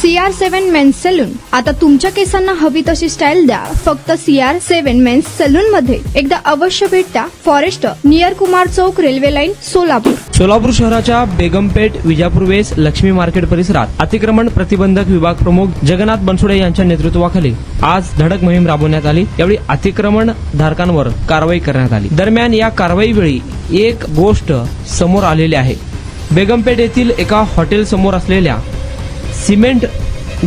CR7 men's salon. आता तुमच्या केसांना हवी तशी स्टाईल द्या फक्त CR7 मेन्स सलून मध्ये. एकदा अवश्य भेट द्या. फॉरेस्ट नियर कुमार चौक, रेल्वे लाईन, सोलापूर. सोलापूर शहराच्या बेगमपेठ, विजापूर वेस, लक्ष्मी मार्केट परिसरात अतिक्रमण प्रतिबंधक विभाग प्रमुख जगन्नाथ बनसोडे यांच्या नेतृत्वाखाली आज धडक मोहीम राबवण्यात आली. यावेळी अतिक्रमण धारकांवर कारवाई करण्यात आली. दरम्यान या कारवाईवेळी एक गोष्ट समोर आलेली आहे. बेगमपेठ येथील एका हॉटेल समोर असलेल्या सिमेंट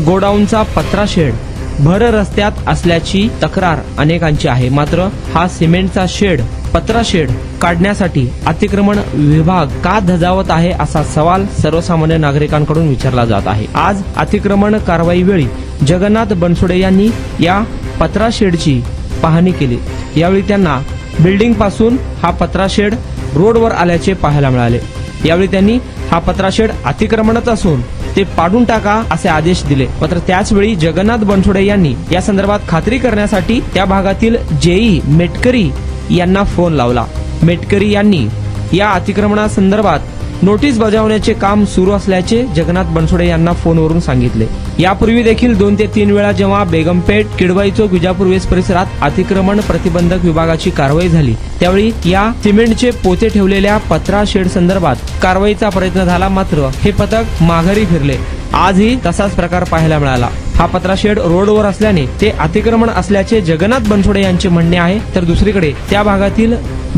गोडाऊनचा पत्रा शेड भर रस्त्यात असल्याची तक्रार अनेकांची आहे. मात्र हा सिमेंटचा शेड, पत्रा शेड काढण्यासाठी अतिक्रमण विभाग का धजावत आहे असा सवाल सर्वसामान्य नागरिकांकडून विचारला जात आहे. आज अतिक्रमण कारवाईवेळी जगन्नाथ बनसोडे यांनी या पत्रा शेडची पाहणी केली. यावेळी त्यांना बिल्डिंग पासून हा पत्रा शेड रोडवर आल्याचे पाहायला मिळाले. यावेळी त्यांनी हा पत्रा शेड अतिक्रमणच असून ते पाडून टाका असे आदेश दिले. मात्र त्याचवेळी जगन्नाथ बनसोडे यांनी या संदर्भात खात्री करण्यासाठी त्या भागातील जेई मेटकरी यांना फोन लावला. मेटकरी यांनी या अतिक्रमणासंदर्भात नोटीस बजावण्याचे काम सुरू असल्याचे जगन्नाथ बनसोडे यांना फोनवरून सांगितले. यापूर्वी देखील 2 ते 3 वेळा जेव्हा बेगमपेठ, किडवाई चौक, विजापूर वेस परिसरात अतिक्रमण प्रतिबंधक विभागाची कारवाई झाली त्यावेळी या सिमेंटचे पोते ठेवलेल्या पत्रा शेड संदर्भात कारवाईचा प्रयत्न झाला. मात्र हे पथक माघारी फिरले. आजही तसाच प्रकार पाहायला मिळाला. हा पत्रा शेड रोडवर असल्याने ते अतिक्रमण असल्याचे जगन्नाथ बनसोडे यांचे म्हणणे आहे. तर दुसरीकडे त्या भागातील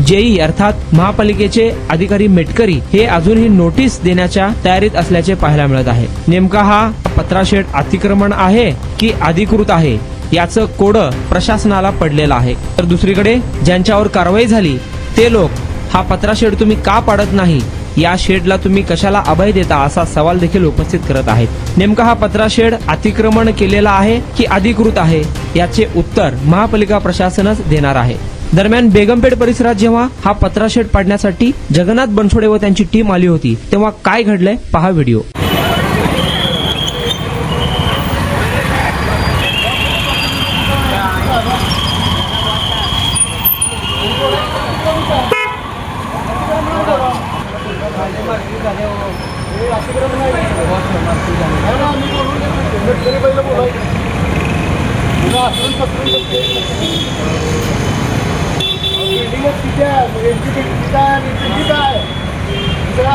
जेई अर्थात महापालिकेचे अधिकारी मेटकरी हे अजूनही नोटीस देण्याच्या तयारीत असल्याचे पाहायला मिळत आहे. नेमका हा पत्रा शेड अतिक्रमण आहे की अधिकृत आहे याचं कोडं प्रशासनाला पडलेलं आहे. तर दुसरीकडे ज्यांच्यावर कारवाई झाली ते लोक हा पत्रा शेड तुम्ही का पाडत नाही, या शेडला तुम्ही कशाला अभय देता असा सवाल देखील उपस्थित करत आहेत. नेमका हा पत्रा शेड अतिक्रमण केलेला आहे की अधिकृत आहे याचे उत्तर महापालिका प्रशासनच देणार आहे. दरम्यान बेगमपेठ परिसरात जेव्हा हा पत्रा शेड पाडण्यासाठी जगन्नाथ बनसोडे व त्यांची टीम आली होती तेव्हा काय घडलंय पहा व्हिडिओ.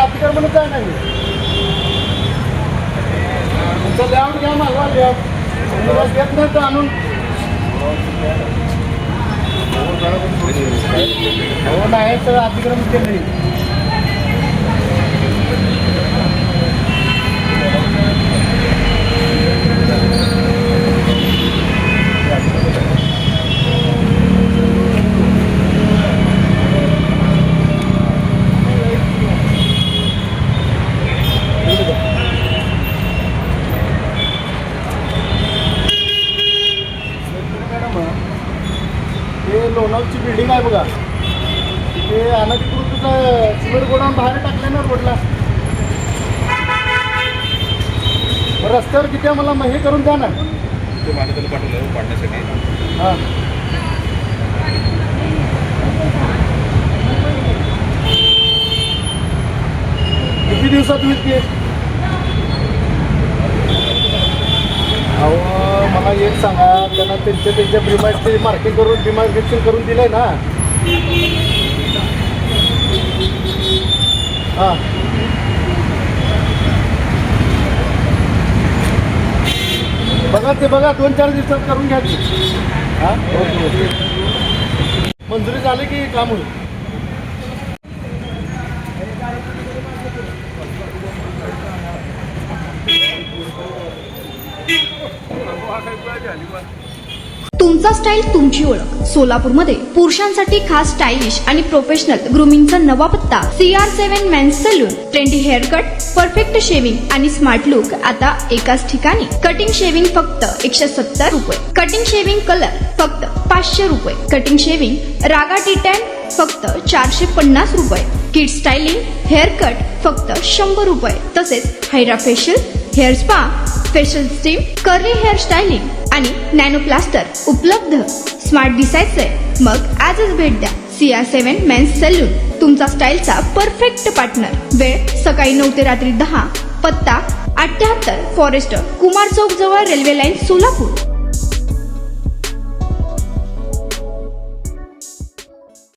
अतिक्रमणच आहे नाही लेआउट घ्या, मागवा लेआउट घेत नाही तर आणून हो नाही तर अतिक्रमण केलं नाही. लोणावची बिल्डिंग आहे बघा, ते अनधिकृत सिमेंट गोडाऊन बाहेर टाकले ना रोडला. रस्त्यावर किती आहे मला हे करून द्या ना. ते मान्यतेला पाठवलं पाडण्यासाठी. हां किती दिवसात होईल ते? अहो मला एक सांगा, त्यांना त्यांच्या प्रिमाइसचे मार्किंग करून डिमार्केशन करून दिलंय ना. हां बघा ते बघा 2-4 दिवसात करून घ्या की. हां ओके मंजुरी झाली की काम होईल. तुमचा स्टाईल, तुमची ओळख. सोलापूरमध्ये पुरुषांसाठी खास स्टायलिश आणि प्रोफेशनल ग्रूमिंगचा नवा पत्ता CR7 men's salon. Trendy hair cut, perfect shaving आणि स्मार्ट लुक आता एकाच ठिकाणी. कटिंग शेविंग फक्त 170 रुपये. कटिंग शेविंग कलर फक्त 500 रुपये. कटिंग शेविंग रागा टी10 फक्त 450 रुपये. किड स्टायलिंग हेअर कट फक्त 100 रुपये. तसेच hydra facial, hair spa, facial steam, curly hair styling आणि नॅनो प्लास्टर उपलब्ध. स्मार्ट दिसायचंय मग आजच भेट द्या CR7 मेन्स सलून. तुमचा स्टाईलचा परफेक्ट पार्टनर. वेळ सकाळी 9 ते रात्री 10. पत्ता 88 फॉरेस्टर कुमार चौक जवळ रेल्वे लाईन सोलापूर.